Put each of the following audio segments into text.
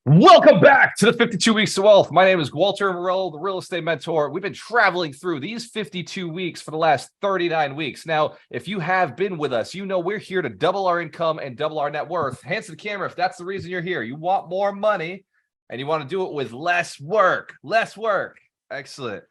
Welcome back to the 52 Weeks to Wealth. My name is Walter Morello, the real estate mentor. We've been traveling through these 52 weeks for the last 39 weeks. Now, if you have been with us, you know we're here to double our income and double our net worth. Hands to the camera if that's the reason you're here. You want more money and you want to do it with less work. Less work. Excellent.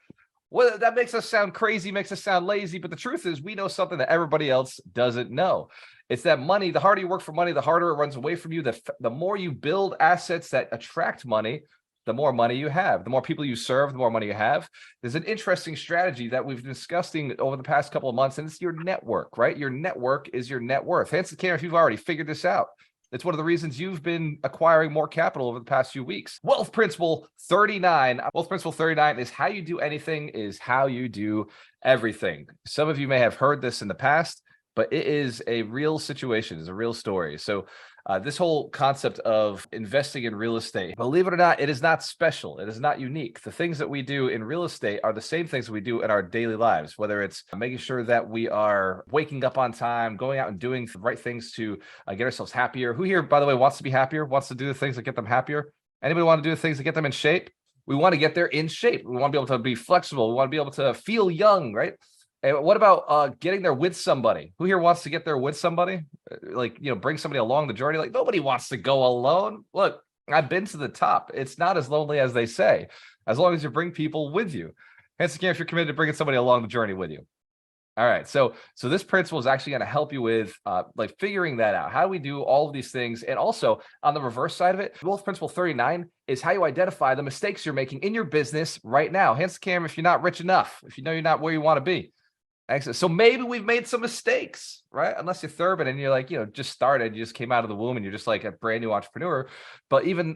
Well, that makes us sound crazy, makes us sound lazy, but the truth is we know something that everybody else doesn't know. It's that money, the harder you work for money, the harder it runs away from you. The more you build assets that attract money, the more money you have. The more people you serve, the more money you have. There's an interesting strategy that we've been discussing over the past couple of months, and it's your network, right? Your network is your net worth. Hands to the camera if you've already figured this out. It's one of the reasons you've been acquiring more capital over the past few weeks. Wealth Principle 39. Wealth Principle 39 is how you do anything is how you do everything. Some of you may have heard this in the past, but it is a real situation, it's a real story. So this whole concept of investing in real estate, believe it or not, it is not special. It is not unique. The things that we do in real estate are the same things we do in our daily lives, whether it's making sure that we are waking up on time, going out and doing the right things to get ourselves happier. Who here, by the way, wants to be happier, wants to do the things that get them happier? Anybody want to do the things that get them in shape? We want to get there in shape. We want to be able to be flexible. We want to be able to feel young, right? And what about getting there with somebody? Who here wants to get there with somebody? Like, bring somebody along the journey. Like, nobody wants to go alone. Look, I've been to the top. It's not as lonely as they say, as long as you bring people with you. Hence, again, if you're committed to bringing somebody along the journey with you. All right, so this principle is actually going to help you with like figuring that out. How do we do all of these things? And also on the reverse side of it, Wealth Principle 39 is how you identify the mistakes you're making in your business right now. Hence the camera if you're not rich enough, if you know you're not where you want to be. Excellent. So maybe we've made some mistakes, right? Unless you're Thurman and you're like, just started, you just came out of the womb and you're just like a brand new entrepreneur. But even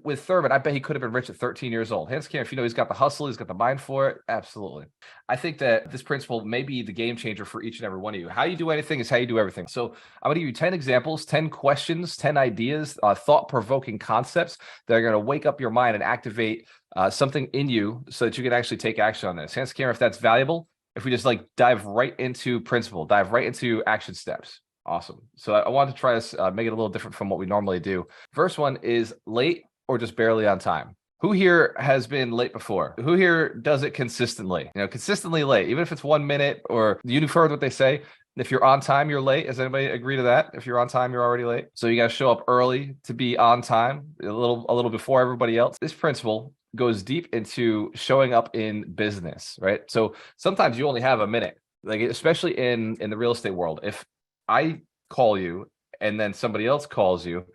with Thurman, I bet he could have been rich at 13 years old. Hands can, if you know he's got the hustle, he's got the mind for it. Absolutely. I think that this principle may be the game changer for each and every one of you. How you do anything is how you do everything. So I'm going to give you 10 examples, 10 questions, 10 ideas, thought-provoking concepts that are going to wake up your mind and activate something in you so that you can actually take action on this. Hands camera if that's valuable. If we just like dive right into principle, dive right into action steps. Awesome. So I wanted to try this, make it a little different from what we normally do. First one is late or just barely on time. Who here has been late before? Who here does it consistently? Consistently late, even if it's 1 minute or you've heard what they say. If you're on time, you're late. Does anybody agree to that? If you're on time, you're already late. So you got to show up early to be on time, a little before everybody else. This principle goes deep into showing up in business, right? So sometimes you only have a minute, like especially in the real estate world. If I call you and then somebody else calls you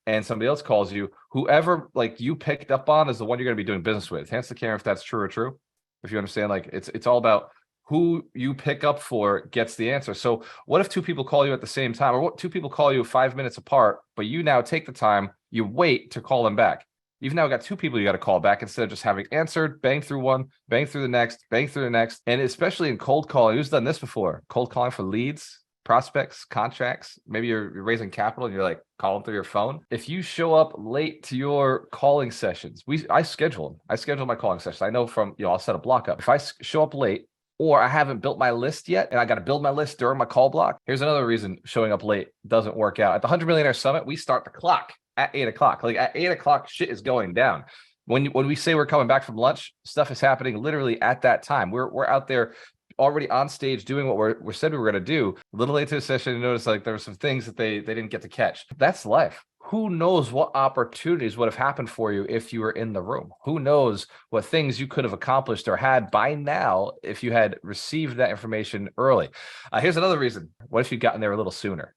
and somebody else calls you, whoever like you picked up on is the one you're going to be doing business with. Hence the camera if that's true or true. If you understand, like it's all about who you pick up for gets the answer. So what if two people call you at the same time, or what two people call you 5 minutes apart, but you now take the time, you wait to call them back. You've now got two people you got to call back instead of just having answered, bang through one, bang through the next, bang through the next. And especially in cold calling, who's done this before? Cold calling for leads, prospects, contracts. Maybe you're raising capital and you're like calling through your phone. If you show up late to your calling sessions, I schedule my calling sessions. I know from, I'll set a block up. If I show up late, or I haven't built my list yet, and I got to build my list during my call block. Here's another reason showing up late doesn't work out. At the 100 Millionaire Summit, we start the clock at 8 o'clock. Like at 8 o'clock, shit is going down. When we say we're coming back from lunch, stuff is happening literally at that time. We're out there already on stage doing what we said we were going to do. A little late to the session, you notice like there were some things that they didn't get to catch. That's life. Who knows what opportunities would have happened for you if you were in the room? Who knows what things you could have accomplished or had by now if you had received that information early? Here's another reason. What if you'd gotten there a little sooner?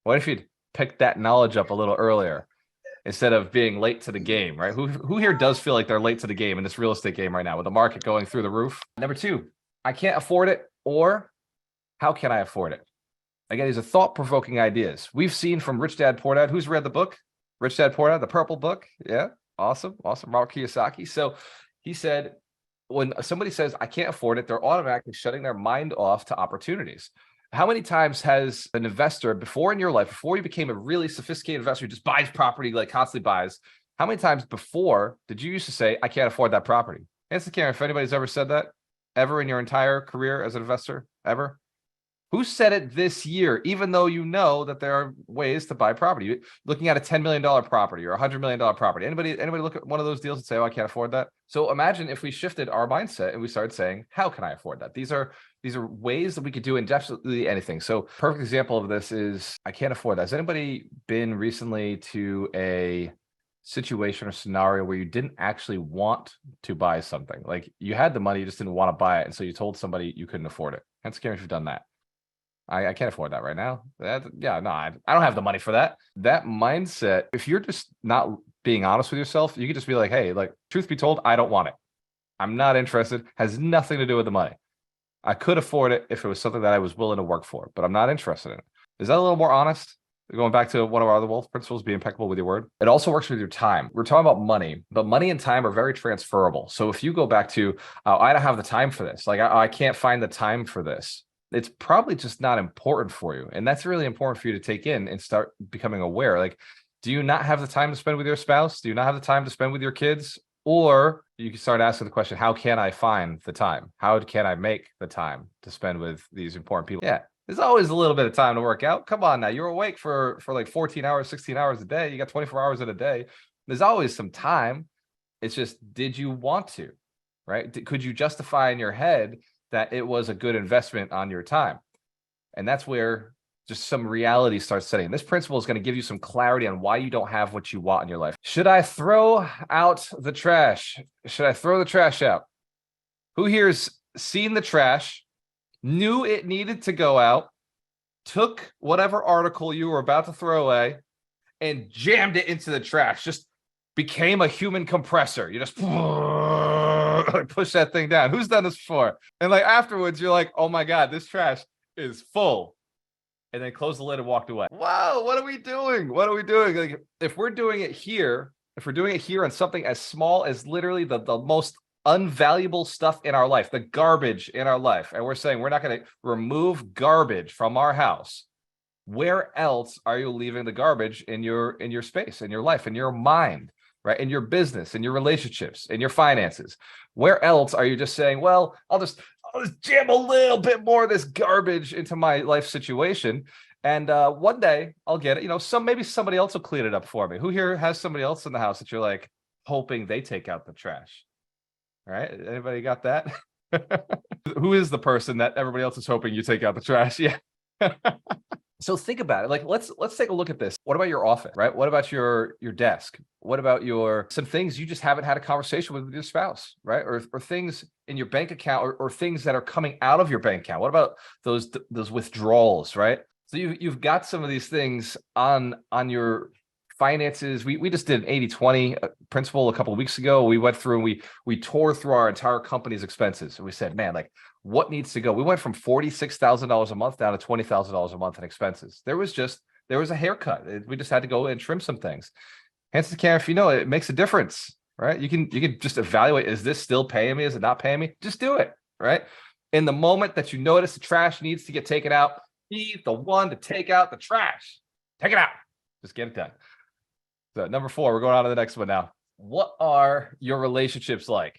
What if you'd picked that knowledge up a little earlier instead of being late to the game, right? Who here does feel like they're late to the game in this real estate game right now with the market going through the roof? Number two, I can't afford it, or how can I afford it? Again, these are thought-provoking ideas. We've seen from Rich Dad, Poor Dad. Who's read the book? Rich Dad, Poor Dad, the purple book. Yeah, awesome. Robert Kiyosaki. So he said, when somebody says, I can't afford it, they're automatically shutting their mind off to opportunities. How many times has an investor before in your life, before you became a really sophisticated investor who just buys property, like constantly buys, how many times before did you used to say, I can't afford that property? Answer the camera if anybody's ever said that, ever in your entire career as an investor, ever? Who said it this year, even though you know that there are ways to buy property? Looking at a $10 million property or a $100 million property. Anybody look at one of those deals and say, oh, I can't afford that? So imagine if we shifted our mindset and we started saying, how can I afford that? These are ways that we could do indefinitely anything. So perfect example of this is, I can't afford that. Has anybody been recently to a situation or scenario where you didn't actually want to buy something? Like you had the money, you just didn't want to buy it. And so you told somebody you couldn't afford it. That's scary if you've done that. I can't afford that right now. I don't have the money for that. That mindset, if you're just not being honest with yourself, you could just be like, hey, like, truth be told, I don't want it. I'm not interested. Has nothing to do with the money. I could afford it if it was something that I was willing to work for, but I'm not interested in it. Is that a little more honest? Going back to one of our other wealth principles, be impeccable with your word. It also works with your time. We're talking about money, but money and time are very transferable. So if you go back to, I don't have the time for this. Like I can't find the time for this. It's probably just not important for you. And that's really important for you to take in and start becoming aware. Like, do you not have the time to spend with your spouse? Do you not have the time to spend with your kids? Or you can start asking the question, how can I find the time? How can I make the time to spend with these important people? Yeah, there's always a little bit of time to work out. Come on now, you're awake for like 14 hours, 16 hours a day. You got 24 hours in a day. There's always some time. It's just, did you want to, right? Could you justify in your head that it was a good investment on your time? And that's where just some reality starts setting. This principle is going to give you some clarity on why you don't have what you want in your life. Should I throw out the trash? Should I throw the trash out? Who here's seen the trash, knew it needed to go out, took whatever article you were about to throw away and jammed it into the trash? Just became a human compressor. You just push that thing down. Who's done this before? And like afterwards, you're like, oh my God, this trash is full. And then close the lid and walked away. Wow, what are we doing? What are we doing? Like, if we're doing it here, on something as small as literally the most unvaluable stuff in our life, the garbage in our life, and we're saying we're not going to remove garbage from our house, where else are you leaving the garbage in your space, in your life, in your mind, right? In your business, in your relationships, in your finances? Where else are you just saying, well, I'll just jam a little bit more of this garbage into my life situation, and one day I'll get it. You know, maybe somebody else will clean it up for me. Who here has somebody else in the house that you're like hoping they take out the trash? All right, anybody got that? Who is the person that everybody else is hoping you take out the trash? Yeah. So think about it. Like, let's take a look at this. What about your office, right? What about your desk? What about some things you just haven't had a conversation with your spouse, right? Or things in your bank account, or things that are coming out of your bank account. What about those withdrawals, right? So you've got some of these things on your finances. We just did an 80-20 principle a couple of weeks ago. We went through and we tore through our entire company's expenses. And we said, man, like, what needs to go? We went from $46,000 a month down to $20,000 a month in expenses. There was a haircut. We just had to go and trim some things. Hence the camera, if you know it makes a difference, right? You can just evaluate, is this still paying me? Is it not paying me? Just do it, right? In the moment that you notice the trash needs to get taken out, be the one to take out the trash. Take it out. Just get it done. So number 4, we're going on to the next one now. What are your relationships like?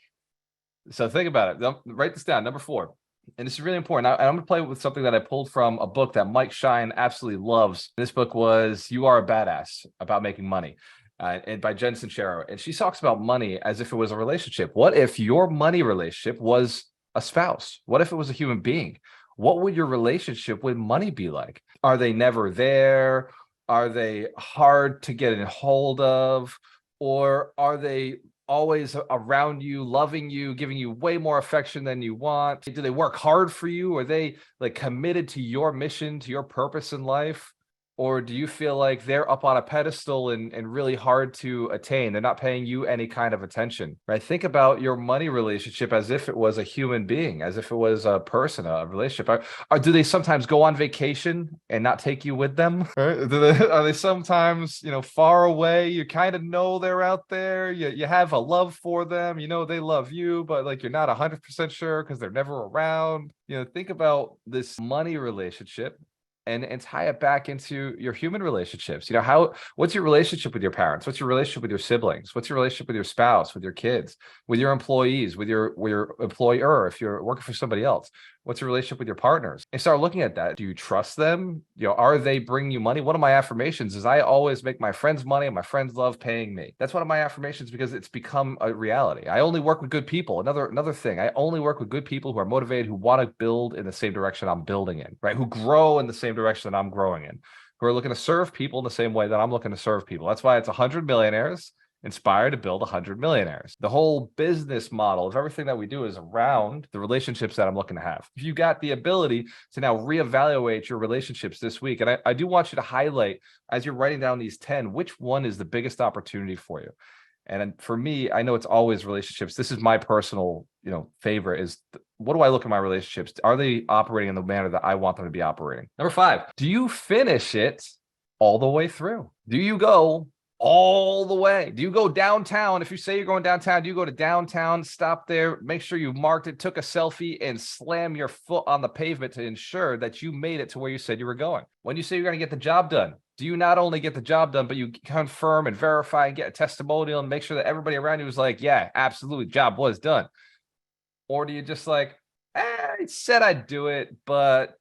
So think about it. Write this down. Number 4. And this is really important. I'm going to play with something that I pulled from a book that Mike Shine absolutely loves. This book was You Are a Badass, about making money, and by Jen Sincero. And she talks about money as if it was a relationship. What if your money relationship was a spouse? What if it was a human being? What would your relationship with money be like? Are they never there? Are they hard to get a hold of? Or are they always around you, loving you, giving you way more affection than you want? Do they work hard for you? Are they like committed to your mission, to your purpose in life? Or do you feel like they're up on a pedestal and really hard to attain? They're not paying you any kind of attention, right? Think about your money relationship as if it was a human being, as if it was a person, a relationship. Or do they sometimes go on vacation and not take you with them? Right? Are they sometimes, far away? You kind of know they're out there. You have a love for them. You know they love you, but like you're not 100% sure because they're never around. Think about this money relationship and tie it back into your human relationships. What's your relationship with your parents? What's your relationship with your siblings? What's your relationship with your spouse, with your kids, with your employees, with your employer, if you're working for somebody else? What's your relationship with your partners? And start looking at that. Do you trust them? Are they bringing you money? One of my affirmations is I always make my friends money and my friends love paying me. That's one of my affirmations because it's become a reality. I only work with good people. Another thing, I only work with good people who are motivated, who want to build in the same direction I'm building in, right? Who grow in the same direction that I'm growing in, who are looking to serve people in the same way that I'm looking to serve people. That's why it's 100 millionaires inspired to build 100 millionaires. The whole business model of everything that we do is around the relationships that I'm looking to have. If you got the ability to now reevaluate your relationships this week, and I do want you to highlight as you're writing down these 10, which one is the biggest opportunity for you? And for me, I know it's always relationships. This is my personal, favorite is what do I look at my relationships? Are they operating in the manner that I want them to be operating? Number 5, do you finish it all the way through? Do you go all the way? Do you go downtown? If you say you're going downtown, do you go to downtown, stop there, make sure you marked it, took a selfie, and slam your foot on the pavement to ensure that you made it to where you said you were going? When you say you're going to get the job done, do you not only get the job done, but you confirm and verify and get a testimonial and make sure that everybody around you is like, yeah, absolutely, job was done? Or do you just like, I said I'd do it, but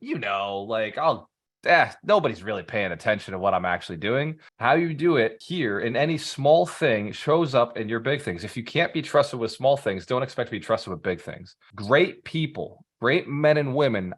nobody's really paying attention to what I'm actually doing? How you do it here in any small thing shows up in your big things. If you can't be trusted with small things, don't expect to be trusted with big things. Great people, great men and women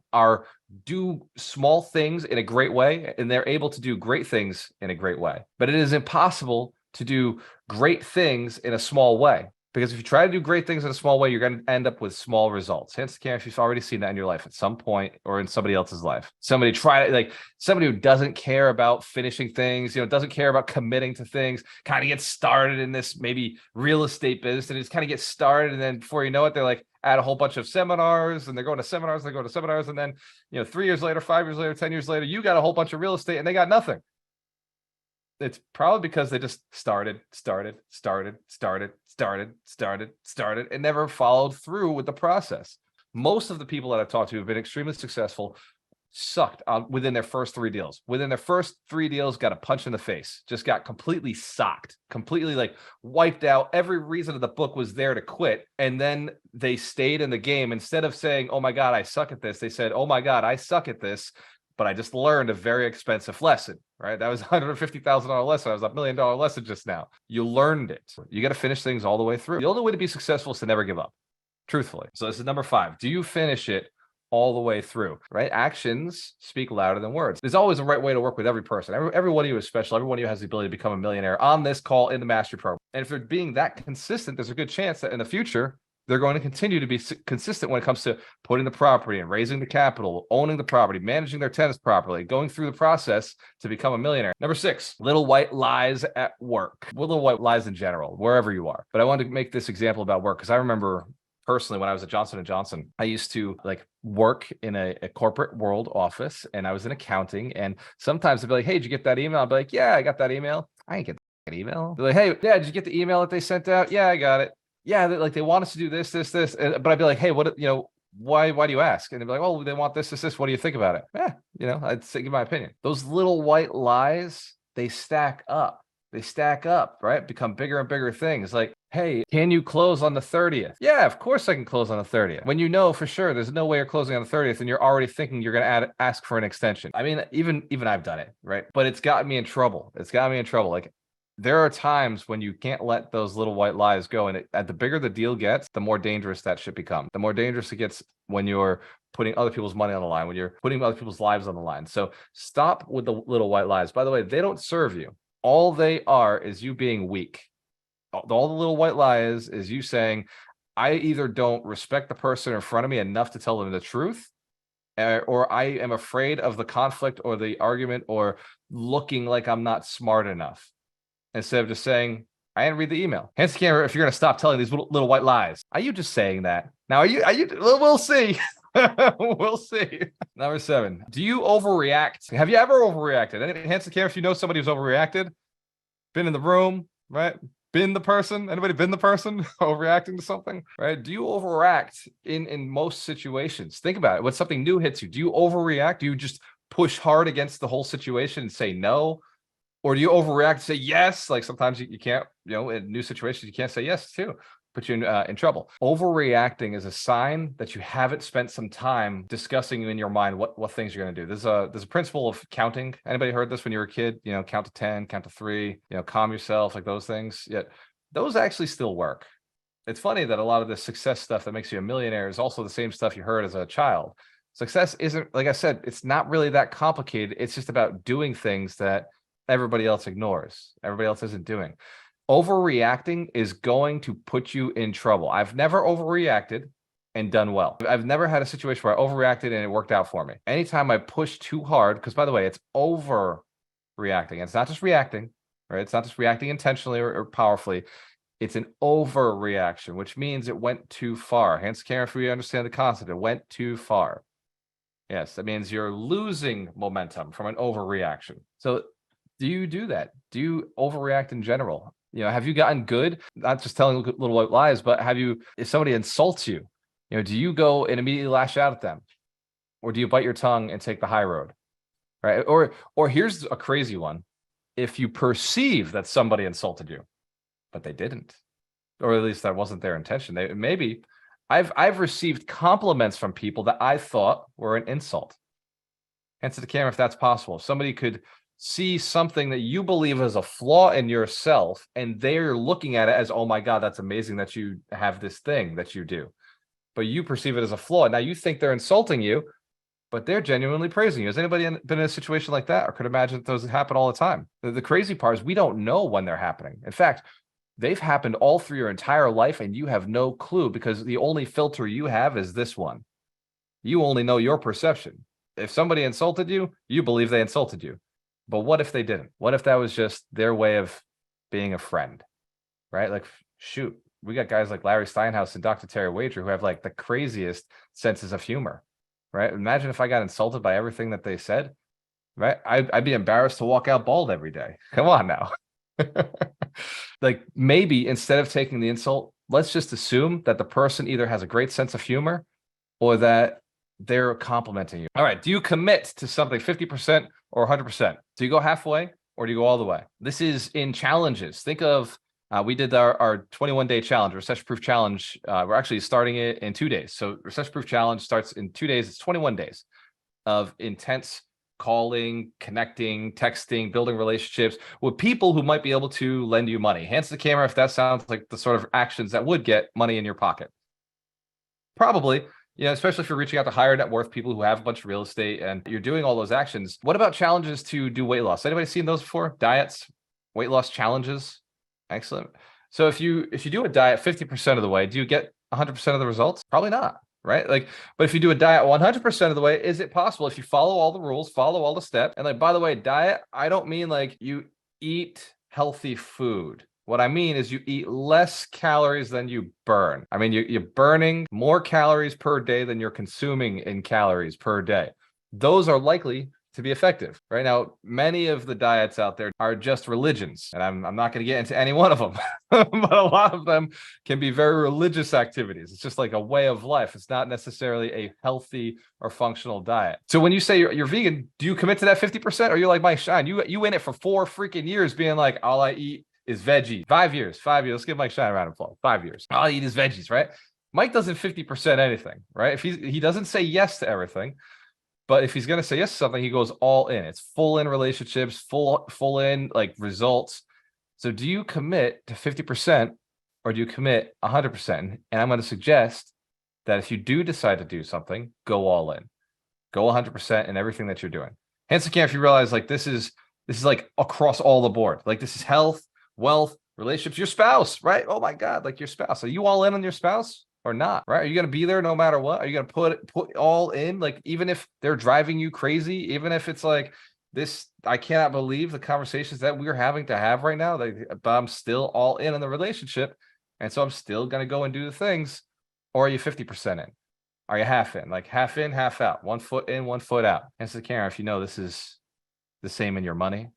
do small things in a great way, and they're able to do great things in a great way. But it is impossible to do great things in a small way. Because if you try to do great things in a small way, you're going to end up with small results. Hence, if you've already seen that in your life at some point or in somebody else's life. Somebody who doesn't care about finishing things, doesn't care about committing to things, kind of gets started in this maybe real estate business and just kind of gets started. And then before you know it, they're like at a whole bunch of seminars and they're going to seminars, and then, 3 years later, 5 years later, 10 years later, you got a whole bunch of real estate and they got nothing. It's probably because they just started, and never followed through with the process. Most of the people that I've talked to who have been extremely successful sucked within their first 3 deals. Within their first 3 deals, got a punch in the face, just got completely socked, completely wiped out. Every reason of the book was there to quit. And then they stayed in the game. Instead of saying, oh my God, I suck at this, they said, oh my God, I suck at this, but I just learned a very expensive lesson, right? That was $150,000 lesson. That was $1 million lesson just now. You learned it. You got to finish things all the way through. The only way to be successful is to never give up, truthfully. So this is number 5. Do you finish it all the way through, right? Actions speak louder than words. There's always a right way to work with every person. Every one of you is special. Every one of you has the ability to become a millionaire on this call in the mastery program. And if they're being that consistent, there's a good chance that in the future, they're going to continue to be consistent when it comes to putting the property and raising the capital, owning the property, managing their tenants properly, going through the process to become a millionaire. Number 6, little white lies at work. Well, little white lies in general, wherever you are. But I wanted to make this example about work because I remember personally when I was at Johnson & Johnson, I used to work in a corporate world office and I was in accounting. And sometimes they'd be like, hey, did you get that email? I'd be like, yeah, I got that email. I ain't get that email. They're like, hey, yeah, did you get the email that they sent out? Yeah, I got it. Yeah, they want us to do this. But I'd be like, hey, what, why do you ask? And they'd be like, oh, they want this. What do you think about it? Yeah, I'd say, give my opinion. Those little white lies, they stack up. Right? Become bigger and bigger things. Like, hey, can you close on the 30th? Yeah, of course I can close on the 30th. When you know for sure there's no way you're closing on the 30th and you're already thinking you're going to ask for an extension. I mean, even I've done it, right? But it's gotten me in trouble. Like, there are times when you can't let those little white lies go. And the bigger the deal gets, the more dangerous that shit becomes. The more dangerous it gets when you're putting other people's money on the line, when you're putting other people's lives on the line. So stop with the little white lies. By the way, they don't serve you. All they are is you being weak. All the little white lies is you saying, I either don't respect the person in front of me enough to tell them the truth, or I am afraid of the conflict or the argument or looking like I'm not smart enough. Instead of just saying, I didn't read the email. Hence the camera, if you're going to stop telling these little white lies. Are you just saying that? Now, are you, we'll see. We'll see. Number 7, do you overreact? Have you ever overreacted? Hence the camera, if you know somebody who's overreacted, been in the room, right? Been the person? Anybody been the person overreacting to something, right? Do you overact in most situations? Think about it. When something new hits you, do you overreact? Do you just push hard against the whole situation and say no? Or do you overreact and say yes? Like sometimes you can't, in new situations, you can't say yes too. put you in trouble. Overreacting is a sign that you haven't spent some time discussing in your mind what things you're going to do. There's a principle of counting. Anybody heard this when you were a kid? You know, count to 10, count to 3, you know, calm yourself, like those things. Yet those actually still work. It's funny that a lot of the success stuff that makes you a millionaire is also the same stuff you heard as a child. Success isn't, like I said, it's not really that complicated. It's just about doing things that everybody else ignores, everybody else isn't doing. Overreacting is going to put you in trouble. I've never overreacted and done well. I've never had a situation where I overreacted and it worked out for me. Anytime I push too hard, because by the way, it's overreacting. It's not just reacting, right? It's not just reacting intentionally or powerfully. It's an overreaction, which means it went too far. Hence, Karen, if we understand the concept, it went too far. Yes, that means you're losing momentum from an overreaction. So do you do that? Do you overreact in general? You know, have you gotten good? Not just telling little white lies, but if somebody insults you, you know, do you go and immediately lash out at them? Or do you bite your tongue and take the high road? Right? Or here's a crazy one. If you perceive that somebody insulted you, but they didn't, or at least that wasn't their intention. I've received compliments from people that I thought were an insult. Answer the camera if that's possible. If somebody could see something that you believe is a flaw in yourself, and they're looking at it as, oh my God, that's amazing that you have this thing that you do. But you perceive it as a flaw. Now you think they're insulting you, but they're genuinely praising you. Has anybody been in a situation like that, or could imagine that those happen all the time? The crazy part is we don't know when they're happening. In fact, they've happened all through your entire life and you have no clue, because the only filter you have is this one. You only know your perception. If somebody insulted you, you believe they insulted you. But what if they didn't? What if that was just their way of being a friend, right? Like, shoot, we got guys like Larry Steinhaus and Dr. Terry Wager who have like the craziest senses of humor, right? Imagine if I got insulted by everything that they said, right? I'd be embarrassed to walk out bald every day. Come on now. Like, maybe instead of taking the insult, let's just assume that the person either has a great sense of humor or that they're complimenting you. All right. Do you commit to something 50% or 100%? Do you go halfway or do you go all the way? This is in challenges. Think of, we did our 21-day challenge, recession-proof challenge. We're actually starting it in 2 days. So recession-proof challenge starts in 2 days. It's 21 days of intense calling, connecting, texting, building relationships with people who might be able to lend you money. Hands to the camera if that sounds like the sort of actions that would get money in your pocket. Probably, you know, especially if you're reaching out to higher net worth people who have a bunch of real estate and you're doing all those actions. What about challenges to do weight loss? Anybody seen those before? Diets, weight loss challenges? Excellent. So if you do a diet 50% of the way, do you get 100% of the results? Probably not. Right? Like, but if you do a diet 100% of the way, is it possible if you follow all the rules, follow all the steps? And like, by the way, diet, I don't mean like you eat healthy food. What I mean is you eat less calories than you burn. I mean, you're burning more calories per day than you're consuming in calories per day. Those are likely to be effective. Right now, many of the diets out there are just religions, and I'm not going to get into any one of them, but a lot of them can be very religious activities. It's just like a way of life. It's not necessarily a healthy or functional diet. So when you say you're vegan, do you commit to that 50%, or you're like Mike Shine? You in it for 4 freaking years, being like, all I eat is veggie. 5 years. Let's give Mike Shine a round of applause. 5 years. All I eat is veggies, right? Mike doesn't 50% anything, right? If he doesn't say yes to everything. But if he's going to say yes to something, he goes all in. It's full in relationships, full in like results. So do you commit to 50% or do you commit 100%? And I'm going to suggest that if you do decide to do something, go all in. Go 100% in everything that you're doing. Hence, again, if you realize like this is like across all the board. Like this is health, wealth, relationships, your spouse, right? Oh my God, like your spouse. Are you all in on your spouse? Or not, right? Are you going to be there no matter what? Are you going to put all in? Like, even if they're driving you crazy, even if it's like this, I cannot believe the conversations that we're having to have right now, but I'm still all in on the relationship. And so I'm still going to go and do the things. Or are you 50% in? Are you half in? Like half in, half out, 1 foot in, 1 foot out. Answer the camera if you know this is the same in your money.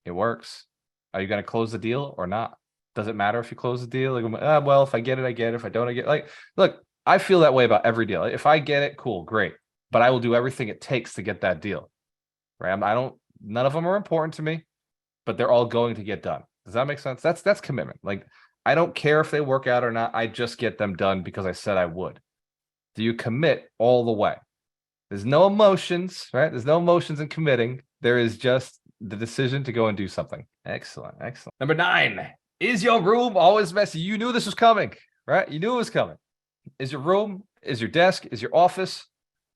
It works. Are you going to close the deal or not? Does it matter if you close the deal? Like, well, if I get it, I get it. If I don't, I get it. Like, look, I feel that way about every deal. If I get it, cool, great. But I will do everything it takes to get that deal. Right? None of them are important to me, but they're all going to get done. Does that make sense? That's commitment. Like, I don't care if they work out or not. I just get them done because I said I would. Do you commit all the way? There's no emotions, right? There's no emotions in committing. There is just the decision to go and do something. Excellent. Excellent. Number 9. Is your room always messy? You knew this was coming, right? You knew it was coming. Is your room, is your desk, is your office,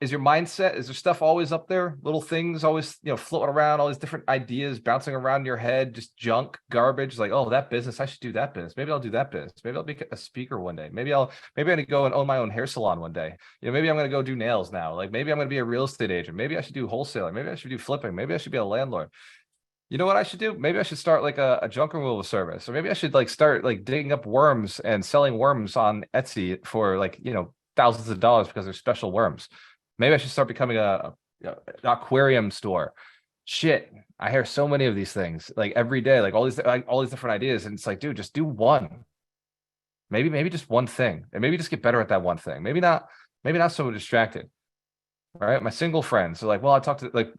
is your mindset, is there stuff always up there? Little things always, floating around, all these different ideas bouncing around in your head, just junk, garbage. Like, oh, that business, I should do that business. Maybe I'll do that business. Maybe I'll be a speaker one day. Maybe I'm going to go and own my own hair salon one day. Maybe I'm going to go do nails now. Like, maybe I'm going to be a real estate agent. Maybe I should do wholesaling. Maybe I should do flipping. Maybe I should be a landlord. You know what I should do? Maybe I should start like a junk removal service, or maybe I should like start like digging up worms and selling worms on Etsy for like, thousands of dollars because they're special worms. Maybe I should start becoming a aquarium store. Shit, I hear so many of these things like every day, like all these different ideas, and it's like, dude, just do one. Maybe just one thing, and maybe just get better at that one thing. Maybe not so distracted. All right, my single friends are like, well, I talked to like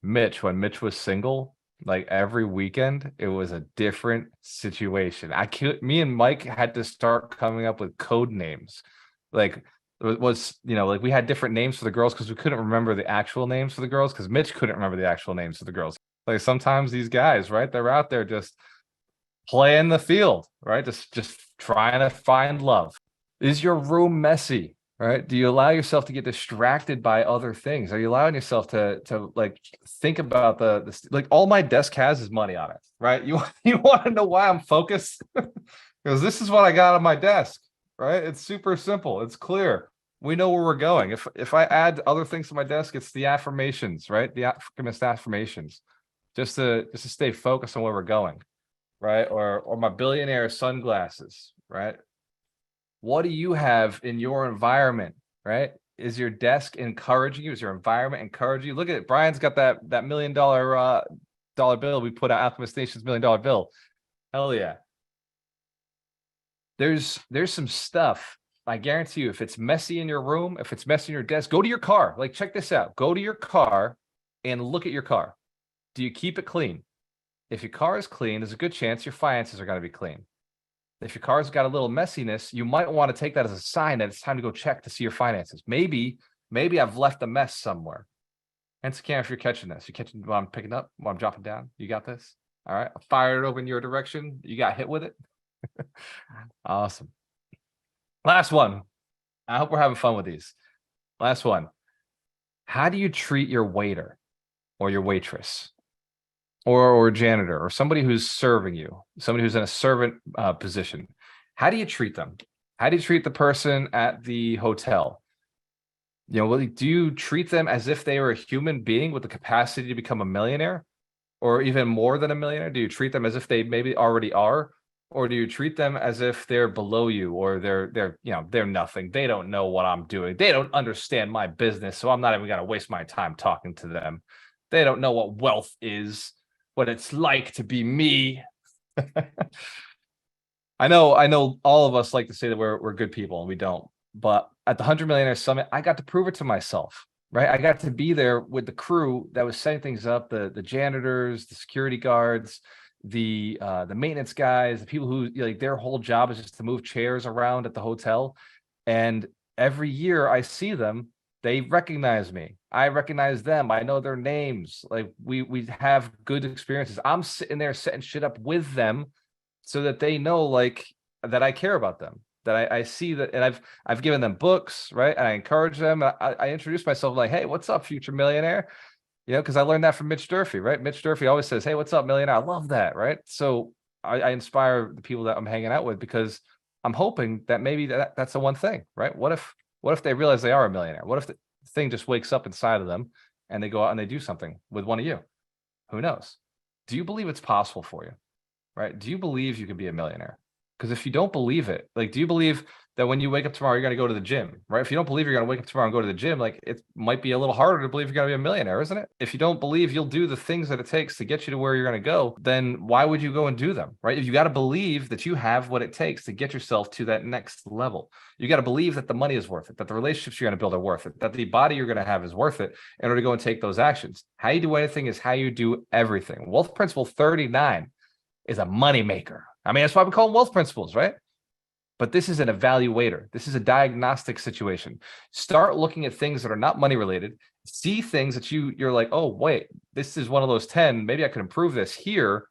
Mitch when Mitch was single. Like every weekend, it was a different situation. Me and Mike had to start coming up with code names. Like it was, like we had different names for the girls because we couldn't remember the actual names for the girls because Mitch couldn't remember the actual names for the girls. Like sometimes these guys, right? They're out there just playing the field, right? Just trying to find love. Is your room messy? Right? Do you allow yourself to get distracted by other things? Are you allowing yourself to like think about the like all my desk has is money on it, right? You want to know why I'm focused? Because this is what I got on my desk, right? It's super simple. It's clear. We know where we're going. If I add other things to my desk, it's the affirmations, right? The Alchemist affirmations, just to stay focused on where we're going, right? Or my billionaire sunglasses, right? What do you have in your environment, right? Is your desk encouraging you? Is your environment encouraging you? Look at it. Brian's got that $1 million dollar bill we put out, Alchemist Nation's $1 million bill. Hell yeah. There's some stuff. I guarantee you, if it's messy in your room, if it's messy in your desk, go to your car. Like, check this out. Go to your car and look at your car. Do you keep it clean? If your car is clean, there's a good chance your finances are going to be clean. If your car's got a little messiness, you might want to take that as a sign that it's time to go check to see your finances. Maybe I've left a mess somewhere. Hence, if you're catching this, you're catching what I'm picking up, what I'm dropping down. You got this? All right. I'll fire it over in your direction. You got hit with it. Awesome. Last one. I hope we're having fun with these. Last one. How do you treat your waiter or your waitress? Or janitor, or somebody who's serving you, somebody who's in a servant position. How do you treat them? How do you treat the person at the hotel? Do you treat them as if they were a human being with the capacity to become a millionaire, or even more than a millionaire? Do you treat them as if they maybe already are, or do you treat them as if they're below you, or they're nothing? They don't know what I'm doing. They don't understand my business, so I'm not even gonna waste my time talking to them. They don't know what wealth is. What it's like to be me. I know all of us like to say that we're good people, and we don't. But at the 100 Millionaire Summit, I got to prove it to myself, right? I got to be there with the crew that was setting things up, the janitors, the security guards, the maintenance guys, the people who like their whole job is just to move chairs around at the hotel. And every year I see them, they recognize me. I recognize them. I know their names. Like we have good experiences. I'm sitting there setting shit up with them so that they know like that I care about them. That I see that, and I've given them books, right? And I encourage them. I introduce myself like, hey, what's up, future millionaire? Because I learned that from Mitch Durfee, right? Mitch Durfee always says, hey, what's up, millionaire? I love that, right? So I inspire the people that I'm hanging out with because I'm hoping that maybe that's the one thing, right? What if they realize they are a millionaire? What if the thing just wakes up inside of them and they go out and they do something with one of you? Who knows? Do you believe it's possible for you, right? Do you believe you can be a millionaire? Because if you don't believe it, like, do you believe that when you wake up tomorrow, you're going to go to the gym, right? If you don't believe you're going to wake up tomorrow and go to the gym, like it might be a little harder to believe you're going to be a millionaire, isn't it? If you don't believe you'll do the things that it takes to get you to where you're going to go, then why would you go and do them, right? If you got to believe that you have what it takes to get yourself to that next level, you got to believe that the money is worth it, that the relationships you're going to build are worth it, that the body you're going to have is worth it in order to go and take those actions. How you do anything is how you do everything. Wealth Principle 39 is a money maker. I mean, that's why we call them wealth principles, right? But this is an evaluator. This is a diagnostic situation. Start looking at things that are not money related. See things that you're like, oh, wait, this is one of those 10. Maybe I could improve this here.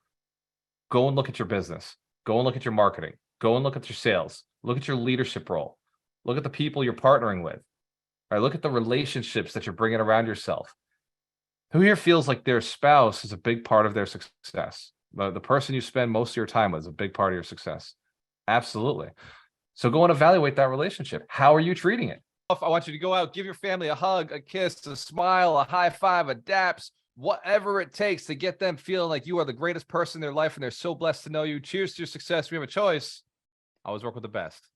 Go and look at your business. Go and look at your marketing. Go and look at your sales. Look at your leadership role. Look at the people you're partnering with. All right, look at the relationships that you're bringing around yourself. Who here feels like their spouse is a big part of their success? The person you spend most of your time with is a big part of your success. Absolutely. So go and evaluate that relationship. How are you treating it? I want you to go out, give your family a hug, a kiss, a smile, a high five, a daps, whatever it takes to get them feeling like you are the greatest person in their life and they're so blessed to know you. Cheers to your success. We have a choice. Always work with the best.